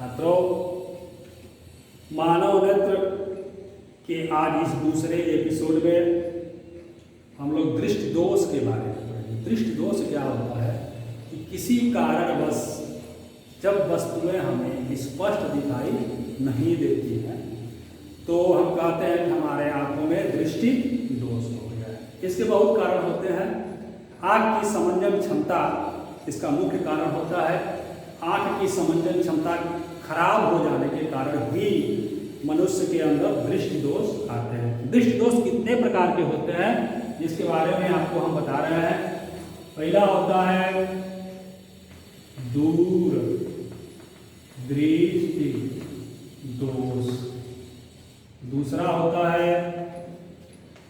छात्रों, मानव नेत्र के आज इस दूसरे एपिसोड में हम लोग दृष्टि दोष के बारे में पढ़ेंगे। दृष्टि दोष क्या होता है कि किसी कारणवश जब वस्तुएं हमें स्पष्ट दिखाई नहीं देती हैं तो हम कहते हैं कि हमारे आंखों में दृष्टि दोष हो गया है। इसके बहुत कारण होते हैं। आँख की समंजन क्षमता इसका मुख्य कारण होता है। आँख की समंजन क्षमता खराब हो जाने के कारण भी मनुष्य के अंदर दृष्टि दोष आते हैं। दृष्टि दोष कितने प्रकार के होते हैं जिसके बारे में आपको हम बता रहे हैं। पहला होता है दूर दृष्टि दोष, दूसरा होता है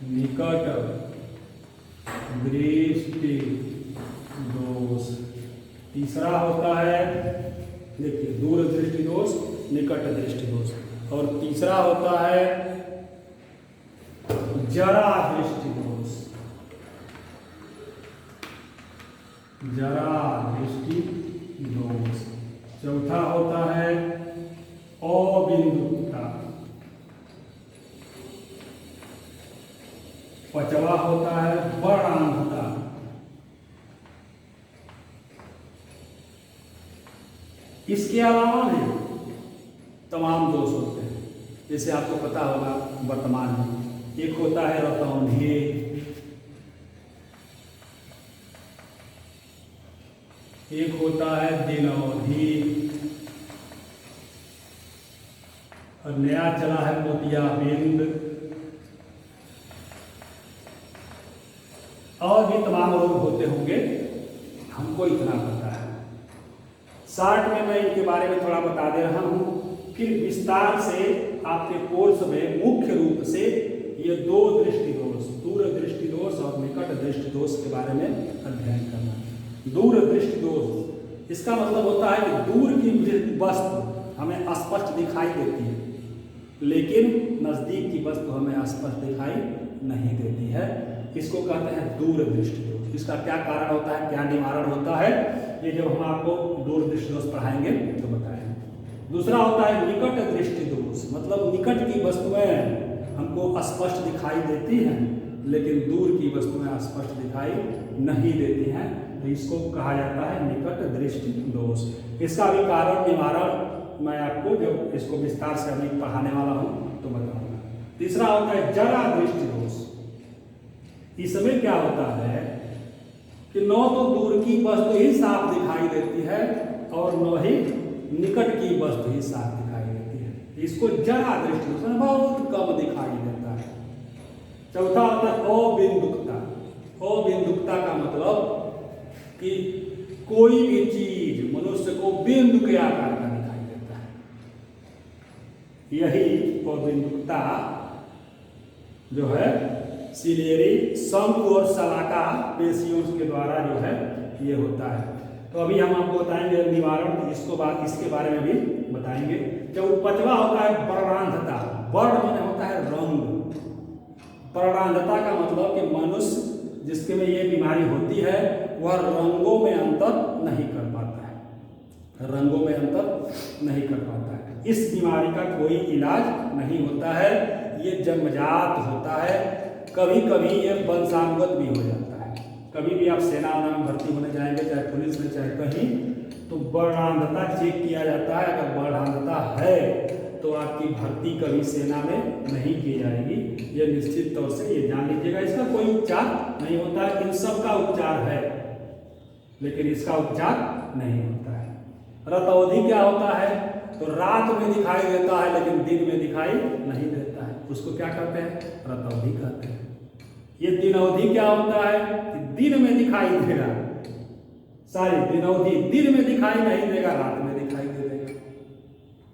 निकट दृष्टि दोष, तीसरा होता है देखिए दूर दृष्टि दोष, निकट दृष्टि दोष, और तीसरा होता है जरा दृष्टि दोष, जरा दृष्टि दोष। चौथा होता है अबिंदुकता, पांचवा होता है वर्णांधता, इसके अलावा भी तमाम दोष होते हैं। जैसे आपको पता होगा वर्तमान में एक होता है रतौंधी, एक होता है दिनौधी, और नया चला है मोतियाबिंद, और भी तमाम रोग होते होंगे, हमको इतना पता है। शॉर्ट में मैं इनके बारे में थोड़ा बता दे रहा हूँ, फिर विस्तार से आपके कोर्स में मुख्य रूप से ये दो दृष्टि दोष, दूर दृष्टि दोष और निकट दृष्टि दोष के बारे में अध्ययन करना है। दूर दृष्टि दोष इसका मतलब होता है कि दूर की वस्तु हमें स्पष्ट दिखाई देती है लेकिन नजदीक की वस्तु हमें स्पष्ट दिखाई नहीं देती है। इसको कहते हैं दूर दृष्टि दोष। इसका क्या कारण होता है, क्या निवारण होता है, ये जब हम आपको दूर दृष्टि दोष पढ़ाएंगे तो बताएंगे। दूसरा होता है निकट दृष्टि दोष, मतलब निकट की वस्तुएं हमको स्पष्ट दिखाई देती हैं लेकिन दूर की वस्तुएं स्पष्ट दिखाई नहीं देती हैं, तो इसको कहा जाता है निकट दृष्टि दोष। इसका भी कारण निवारण मैं आपको जब इसको विस्तार से अभी पढ़ाने वाला हूँ तो बताऊंगा। तीसरा होता है जरा दृष्टि दोष। इसमें क्या होता है कि न तो दूर की वस्तु ही साफ दिखाई देती है और न ही निकट की वस्तु ही साफ दिखाई देती है। इसको जरा दृष्टि दोष बहुत कम दिखाई देता है। चौथा होता है अबिंदुकता। अबिंदुकता का मतलब कि कोई भी चीज मनुष्य को बिंदु के आकार का दिखाई देता है। यही अबिंदुकता जो है सिलेरी, शंकु और शलाका पेशियों के द्वारा जो है ये होता है। तो अभी हम आपको बताएंगे निवारण, इसके बारे में भी बताएंगे। जब पांचवा होता है वर्णांधता। वर्ण माने होता है रंग। वर्णांधता का मतलब कि मनुष्य जिसके में ये बीमारी होती है वह रंगों में अंतर नहीं कर पाता है, रंगों में अंतर नहीं कर पाता है। इस बीमारी का कोई इलाज नहीं होता है, ये जन्मजात होता है। कभी कभी ये वंशानुगत भी हो जाता है। कभी भी आप सेना में भर्ती होने जाएंगे, चाहे पुलिस में चाहे कहीं, तो वर्णांधता चेक किया जाता है। अगर वर्णांधता है तो आपकी भर्ती कभी सेना में नहीं की जाएगी, ये निश्चित तौर से ये जान लीजिएगा। इसका कोई उपचार नहीं होता है। इन सब का उपचार है लेकिन इसका उपचार नहीं होता है। रतौंधी क्या होता है, तो रात में दिखाई देता है लेकिन दिन में दिखाई नहीं देता है, उसको क्या कहते हैं, रतौंधी कहते हैं। ये दिनौधी क्या होता है कि दिन में दिखाई देगा, दिनौधी दिन में दिखाई नहीं देगा, रात में दिखाई दे देगा,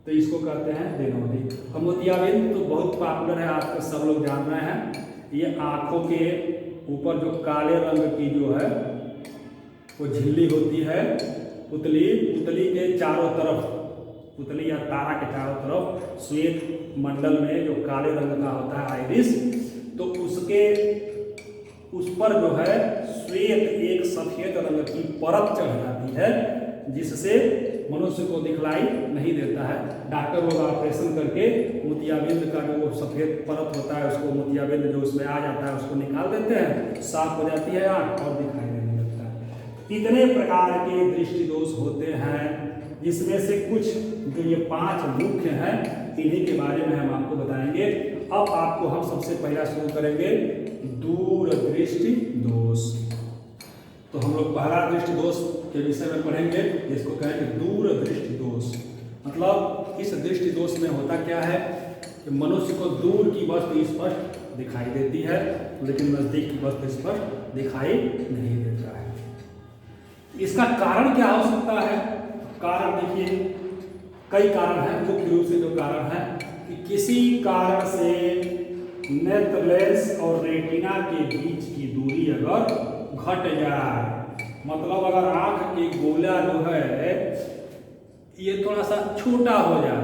तो इसको कहते हैं दिनौधी। और मोतियाबिंद तो बहुत पॉपुलर है, आजकल सब लोग जान रहे हैं। ये आंखों के ऊपर जो काले रंग की जो है वो झिल्ली होती है, पुतली के चारों तरफ, पुतली या तारा के चारों तरफ श्वेत मंडल में जो काले रंग का होता है आइरिस, तो उस पर जो है श्वेत एक सफेद रंग की परत चढ़ जाती है जिससे मनुष्य को दिखलाई नहीं देता है। डॉक्टर लोग ऑपरेशन करके मोतियाबिंद का जो वो सफ़ेद परत होता है उसको मोतियाबिंद जो उसमें आ जाता है उसको निकाल देते हैं, साफ हो जाती है आँख और दिखाई देने लगता है। इतने प्रकार के दृष्टि दोष होते हैं, जिसमें से कुछ जो ये 5 मुख्य हैं इन्हीं के बारे में हम आपको बताएंगे। अब आपको हम सबसे पहला शुरू करेंगे दूरदृष्टि दोष। तो हम लोग पहला दृष्टि दोष के विषय में पढ़ेंगे, जिसको कहेंगे दूरदृष्टि दोष। मतलब इस दृष्टि दोष में होता क्या है कि मनुष्य को दूर की वस्तु स्पष्ट दिखाई देती है, लेकिन नजदीक की वस्तु स्पष्ट दिखाई नहीं देता है। इसका कारण क्या हो सकता है? कारण देखिए, कई कारण हैं। मुख्य रूप से जो कारण है कि किसी कारण से नेत्र लेंस और रेटिना के बीच की दूरी अगर घट जाए, मतलब अगर आंख की गोला जो है ये थोड़ा सा छोटा हो जाए,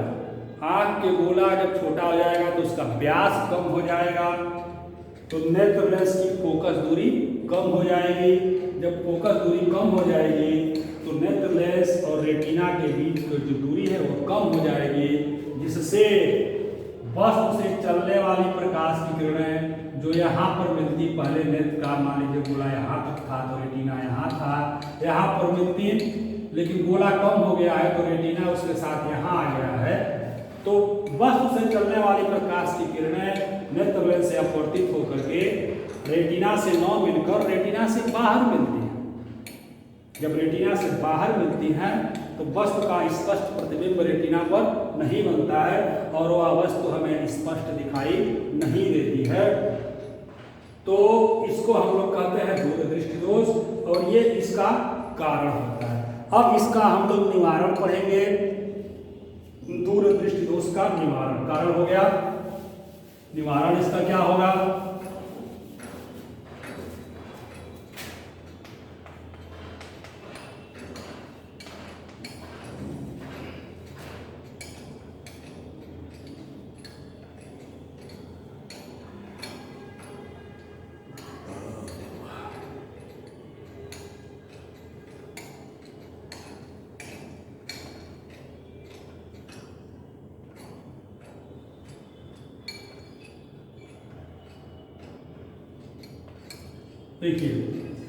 आंख के गोला जब छोटा हो जाएगा तो उसका व्यास कम हो जाएगा, तो नेत्र लेंस की फोकस दूरी कम हो जाएगी। जब फोकस दूरी कम हो जाएगी तो नेत्र लेंस और रेटिना के बीच की जो दूरी है वो कम हो जाएगी, जिससे वस्तु से चलने वाली प्रकाश की किरणें जो यहाँ पर मिलती, पहले नेत्र का मान लीजिए गोला यहाँ तक था तो रेटिना यहाँ था, यहाँ पर मिलती, लेकिन गोला कम हो गया है तो रेटिना उसके साथ यहाँ आ गया है, तो वस्तु से चलने वाली प्रकाश की किरणें नेत्र लेंस से अपवर्तित होकर के रेटिना से न मिलकर रेटिना से बाहर मिलती है। जब रेटिना से बाहर मिलती हैं तो वस्तु का स्पष्ट प्रतिबिंब रेटिना पर नहीं बनता है और वह वस्तु हमें स्पष्ट दिखाई नहीं देती है। तो इसको हम लोग कहते हैं दूरदृष्टि दोष, और ये इसका कारण होता है। अब इसका हम लोग निवारण पढ़ेंगे। दूरदृष्टि दोष का निवारण, कारण हो गया, निवारण इसका क्या होगा? देखिए,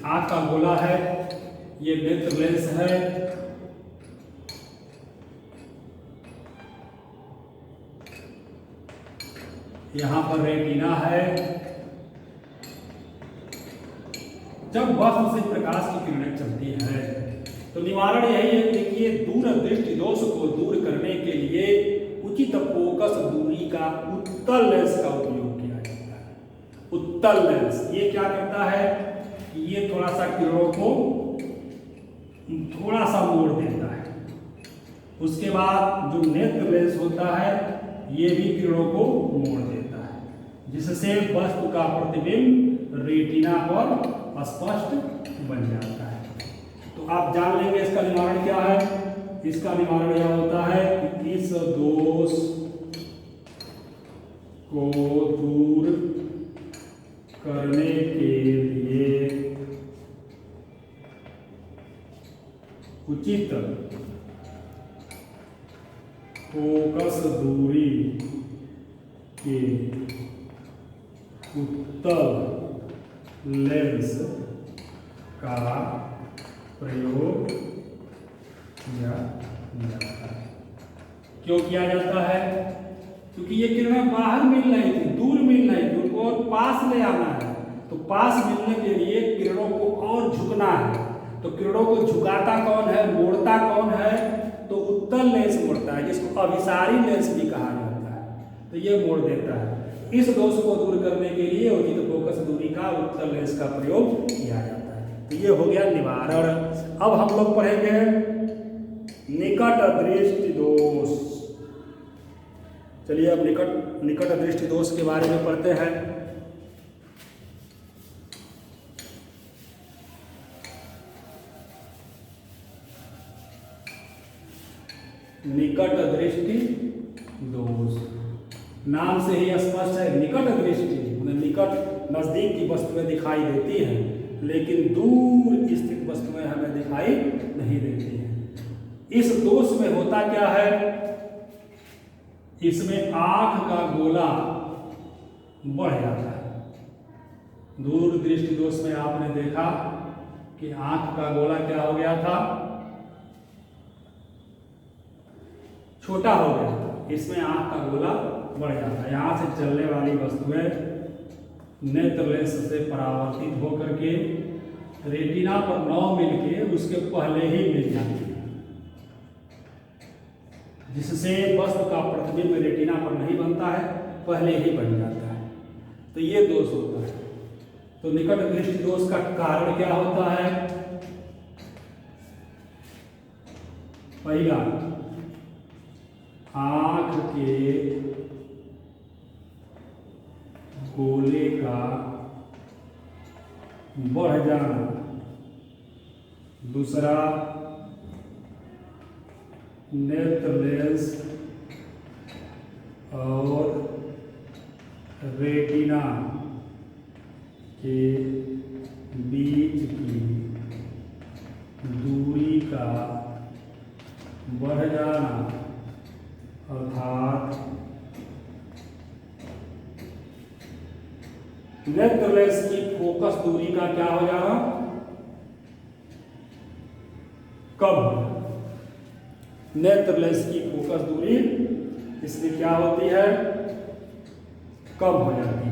आँख का गोला है, ये नेत्र लेंस है, यहाँ पर रेटिना है। जब वस्तु से प्रकाश की किरणें चलती है तो निवारण यही है। देखिए, दूरदृष्टि दोष को दूर करने के लिए उचित फोकस दूरी का उत्तल लेंस का उपयोग किया जाता है। उत्तल लेंस ये क्या करता है कि ये थोड़ा सा किरणों को थोड़ा सा मोड़ देता है। उसके बाद जो नेत्र लेंस होता है ये भी किरणों को मोड़ देता है, जिससे वस्तु का प्रतिबिंब रेटिना पर स्पष्ट बन जाता है। तो आप जान लेंगे इसका निवारण क्या है। इसका निवारण यह होता है कि इस दोष को दूर करने के लिए उचित फोकस दूरी के उत्तल लेंस का प्रयोग किया जाता है। क्यों किया जाता है? क्योंकि ये किरणें बाहर मिल रही थी, दूर मिल रही थी, उनको और पास ले आना है। तो पास मिलने के लिए किरणों को और झुकना है। तो किरणों को झुकाता कौन है, मोड़ता कौन है? तो उत्तल लेंस मोड़ता है, जिसको अभिसारी लेंस भी कहा जाता है। तो ये मोड़ देता है। इस दोष को दूर करने के लिए उचित फोकस दूरी का उत्तल लेंस का प्रयोग किया जाता है। तो ये हो गया निवारण। अब हम लोग पढ़ेंगे निकट दृष्टि दोष। चलिए अब निकट दृष्टि दोष के बारे में पढ़ते हैं। निकट दृष्टि दोष नाम से ही स्पष्ट है। निकट दृष्टि मतलब निकट नजदीक की वस्तुएं दिखाई देती हैं, लेकिन दूर स्थित वस्तुएं हमें दिखाई नहीं देती हैं। इस दोष में होता क्या है, इसमें आंख का गोला बढ़ जाता है। दूर दृष्टि दोष में आपने देखा कि आंख का गोला क्या हो गया था, छोटा हो गया था। इसमें आंख का गोला बढ़ जाता है। यहां से चलने वाली वस्तुएं नेत्र लेंस से परावर्तित होकर के रेटिना पर न मिलके उसके पहले ही मिल जाती है, जिससे वस्तु का प्रतिबिंब रेटिना पर नहीं बनता है, पहले ही बन जाता है। तो ये दोष होता है। तो निकट दृष्टि दोष का कारण क्या होता है? पहला, आंख के गोले का बढ़ जाना। दूसरा, नेत्र लेंस और रेटिना के बीच की दूरी का बढ़ जाना, अर्थात नेत्र लेंस की फोकस दूरी का क्या हो जाना, कम हो जाना। नेत्र लेंस की फोकस दूरी इसमें क्या होती है, कम हो जाती है।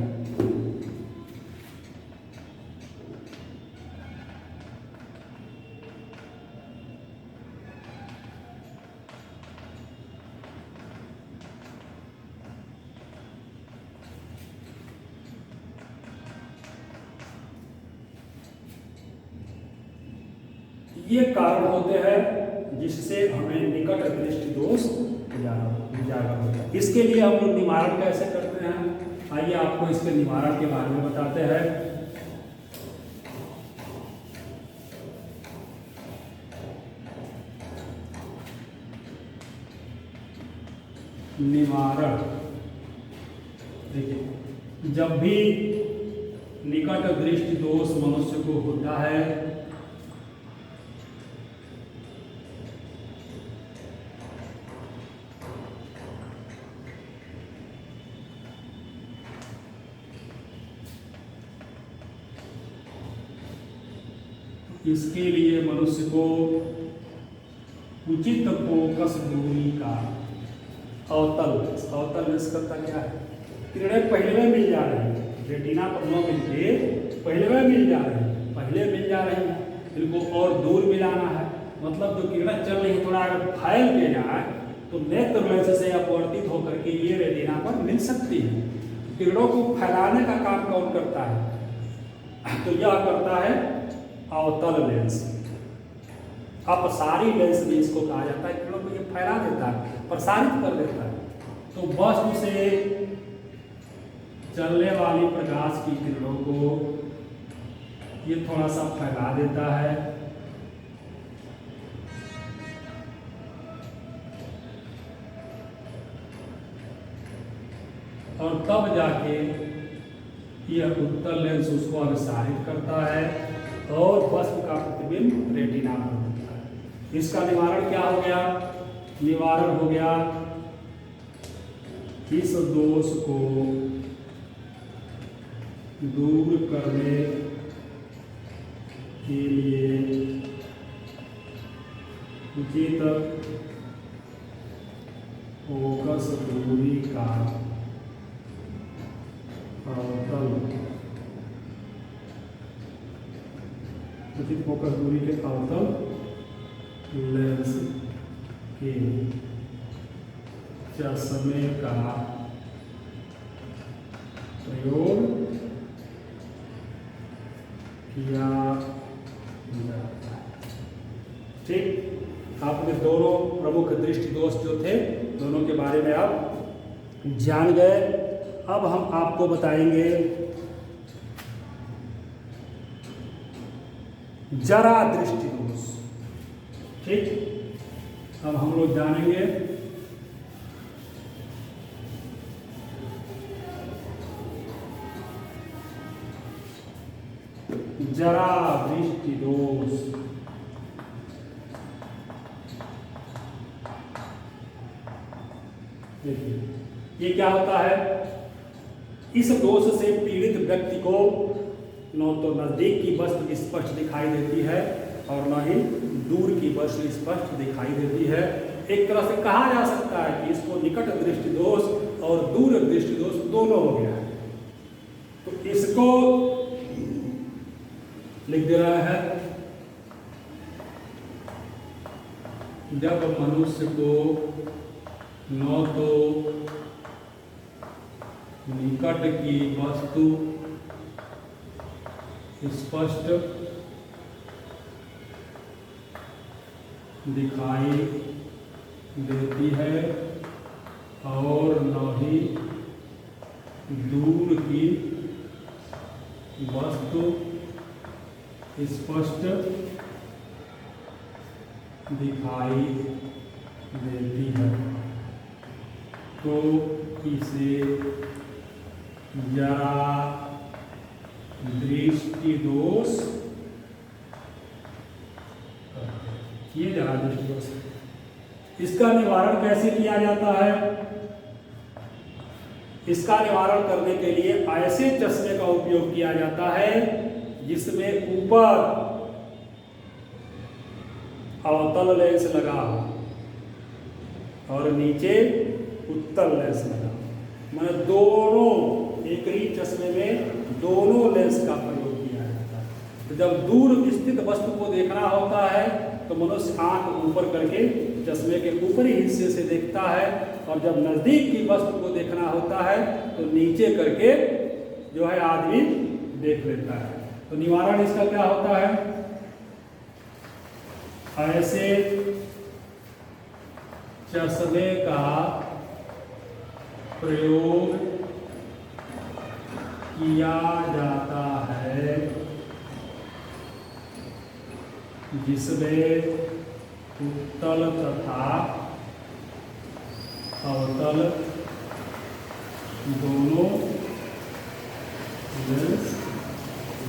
ये कारण होते हैं जिससे हमें निकट दृष्टि दोष उजागर होता है। इसके लिए हम लोग निवारण कैसे करते हैं, आइए आपको इसके निवारण के बारे में बताते हैं। निवारण, देखिए, जब भी निकट दृष्टि दोष मनुष्य को होता है इसके लिए मनुष्य को उचित फोकस दूरी का अवतल लेंस करता क्या है, किरणें पहले में मिल जा रही है, रेटिना पर न मिलके पहले में मिल जा रही है, पहले मिल जा रही है, इनको और दूर मिलाना है। मतलब जो किरणें चल रही है थोड़ा अगर फैल के जाए तो नेत्र लेंस से अपवर्तित होकर के ये रेटिना पर मिल सकती है। किरणों को फैलाने का काम कौन करता है, तो यह करता है अवतल लेंस। अपसारी लेंस भी इसको कहा जाता है। किरणों को ये फैला देता है, प्रसारित कर देता है। तो वस्तु से चलने वाली प्रकाश की किरणों को ये थोड़ा सा फैला देता है और तब जाके यह उत्तल लेंस उसको अनुसारित करता है और वस्तु का प्रतिबिंब रेटिना पर होता है। इसका निवारण क्या हो गया, निवारण हो गया इस दोष को दूर करने के लिए उचित फोकस दूरी का अवतल, उचित फोकस दूरी के अवतल लेंस के चश्मे का प्रयोग किया जाता है। ठीक, आपने दोनों प्रमुख दृष्टि दोष जो थे दोनों के बारे में आप जान गए। अब हम आपको बताएंगे जरा दृष्टि दोष। ठीक, अब हम लोग जानेंगे जरा दृष्टि दोष। देखिए ये क्या होता है, इस दोष से पीड़ित व्यक्ति को न तो नजदीक की वस्तु स्पष्ट दिखाई देती है और न ही दूर की वस्तु स्पष्ट दिखाई देती है। एक तरह से कहा जा सकता है कि इसको निकट दृष्टि दोष और दूर दृष्टि दोष दोनों हो गया है। तो इसको लिख दे रहा है, जब मनुष्य को न तो निकट की वस्तु स्पष्ट दिखाई देती है और न ही दूर की वस्तु स्पष्ट दिखाई देती है, तो इसे जरा दृष्टि दोष, ये जरा दृष्टि दोष है। इसका निवारण कैसे किया जाता है? इसका निवारण करने के लिए ऐसे चश्मे का उपयोग किया जाता है जिसमें ऊपर अवतल लेंस लगा हो और नीचे उत्तल लेंस लगा हो। मतलब दोनों एक ही चश्मे में दोनों लेंस का प्रयोग किया जाता है। तो जब दूर स्थित वस्तु को देखना होता है तो मनुष्य आंख ऊपर करके चश्मे के ऊपरी हिस्से से देखता है, और जब नजदीक की वस्तु को देखना होता है तो नीचे करके जो है आदमी देख लेता है। तो निवारण इसका क्या होता है? ऐसे चश्मे का प्रयोग किया जाता है जिसमें उत्तल तथा अवतल दोनों लेंस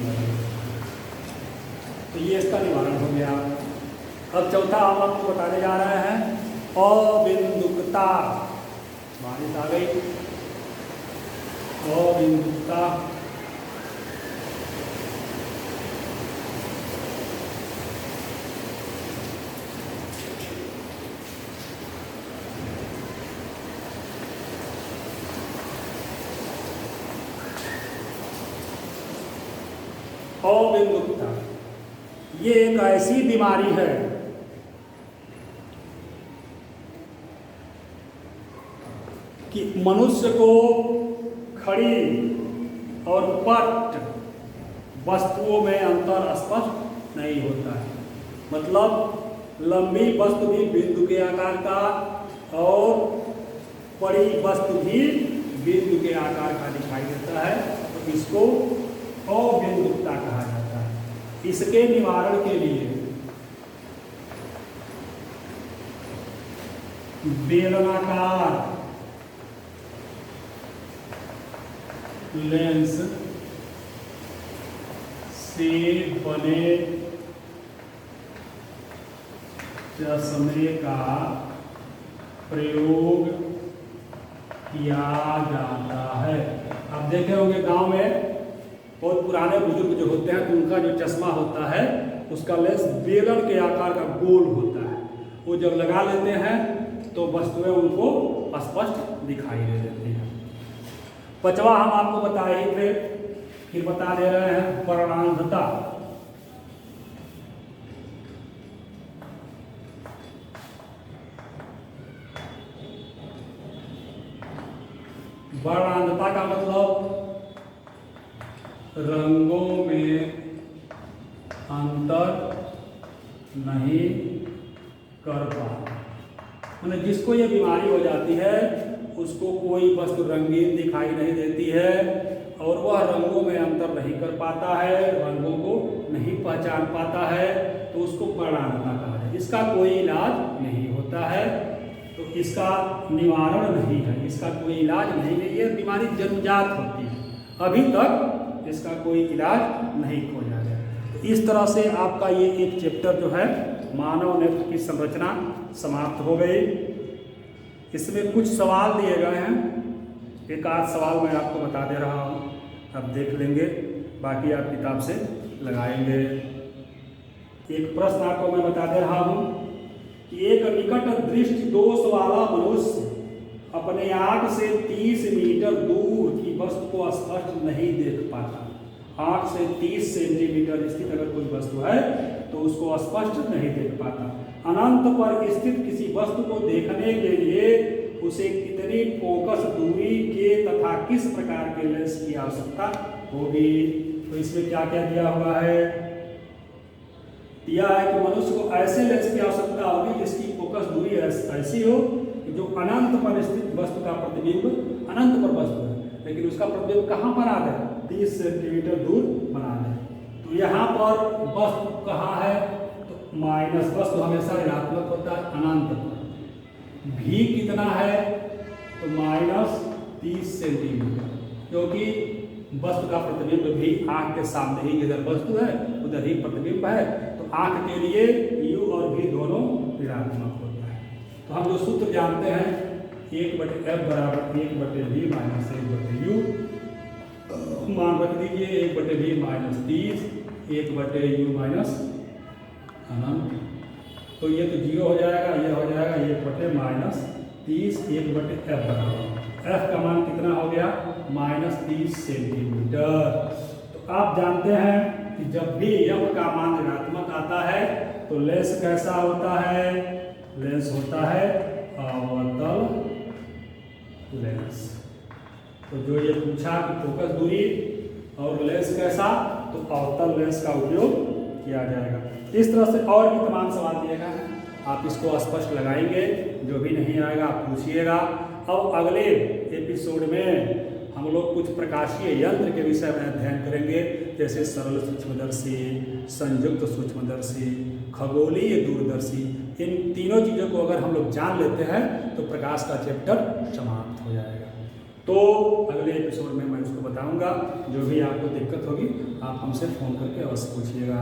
लगे। तो ये इसका निवारण हो गया। अब चौथा हम आपको बताने जा रहे हैं अबिंदुकता। बारिश आ गई। अबिंदुकता अबिंदुकता ये एक ऐसी बीमारी है कि मनुष्य को खड़ी और पट वस्तुओं में अंतर स्पष्ट नहीं होता है। मतलब लंबी वस्तु भी बिंदु के आकार का और बड़ी वस्तु भी बिंदु के आकार का दिखाई देता है, तो इसको अबिंदुकता कहा जाता है। इसके निवारण के लिए बेलनाकार लेंस से बने चश्मे का प्रयोग किया जाता है। आप देखे होंगे गांव में बहुत पुराने बुजुर्ग जो होते हैं तो उनका जो चश्मा होता है उसका लेंस बेलन के आकार का गोल होता है। वो जब लगा लेते हैं तो वस्तुएं उनको स्पष्ट दिखाई दे देती हैं। पांचवा हम आपको बताए ही थे, फिर बता दे रहे हैं वर्णांधता। वर्णांधता का मतलब रंगों में अंतर नहीं कर पाना। मतलब जिसको ये बीमारी हो जाती है उसको कोई वस्तु रंगीन दिखाई नहीं देती है और वह रंगों में अंतर नहीं कर पाता है, रंगों को नहीं पहचान पाता है, तो उसको वर्णांधता कहा है। इसका कोई इलाज नहीं होता है, तो इसका निवारण नहीं है, इसका कोई इलाज नहीं है। ये बीमारी जन्मजात होती है, अभी तक इसका कोई इलाज नहीं खोजा गया। तो इस तरह से आपका ये एक चैप्टर जो है मानव नेत्र की संरचना समाप्त हो गई। इसमें कुछ सवाल दिए गए हैं, एक आध सवाल मैं आपको बता दे रहा हूँ, आप देख लेंगे, बाकी आप किताब से लगाएंगे। एक प्रश्न आपको मैं बता दे रहा हूँ कि एक निकट दृष्टि दोष वाला मनुष्य अपने आँख से 30 मीटर दूर की वस्तु को स्पष्ट नहीं देख पाता। आँख से 30 सेंटीमीटर स्थित अगर कोई वस्तु है तो उसको स्पष्ट नहीं देख पाता। अनंत पर स्थित किसी वस्तु को देखने के लिए उसे कितनी फोकस दूरी के तथा किस प्रकार के लेंस की आवश्यकता होगी। तो इसमें क्या क्या दिया हुआ है, दिया है कि मनुष्य को ऐसे लेंस की आवश्यकता होगी जिसकी फोकस दूरी ऐसी हो कि जो अनंत पर स्थित वस्तु का प्रतिबिंब, अनंत पर वस्तु है लेकिन उसका प्रतिबिंब कहाँ बना दे, 30 सेंटीमीटर दूर बना दे। तो यहाँ पर वस्तु कहाँ है, तो माइनस, वस्तु हमेशा ऋणात्मक होता है अनंत पर। भी कितना है, तो -30 सेंटीमीटर, क्योंकि वस्तु का प्रतिबिंब भी आँख के सामने ही, जिधर वस्तु है उधर ही प्रतिबिंब है, तो आँख के लिए u और v दोनों ऋणात्मक होता है। तो हम जो सूत्र जानते हैं 1/f बराबर 1/v माइनस 1/u, मान रख दीजिए 1/v माइनस 30, 1/u माइनस अनंत, तो ये तो 0 हो जाएगा, ये हो जाएगा 1/-30, 1/f बराबर f का मान कितना हो गया, -30 सेंटीमीटर। तो आप जानते हैं कि जब भी f का मान ऋणात्मक आता है तो लेंस कैसा होता है, लेंस होता है अवतल लेंस। तो जो ये पूछा कि फोकस दूरी और लेंस कैसा, तो अवतल लेंस का उपयोग किया जाएगा। इस तरह से और भी तमाम सवाल दिए गए हैं, आप इसको स्पष्ट लगाएंगे, जो भी नहीं आएगा आप पूछिएगा। अब अगले एपिसोड में हम लोग कुछ प्रकाशीय यंत्र के विषय में अध्ययन करेंगे, जैसे सरल सूक्ष्मदर्शी, संयुक्त सूक्ष्मदर्शी, खगोलीय दूरदर्शी। इन तीनों चीज़ों को अगर हम लोग जान लेते हैं तो प्रकाश का चैप्टर समाप्त हो जाएगा। तो अगले एपिसोड में मैं उसको बताऊंगा। जो भी आपको दिक्कत होगी आप हमसे फ़ोन करके अवश्य पूछिएगा।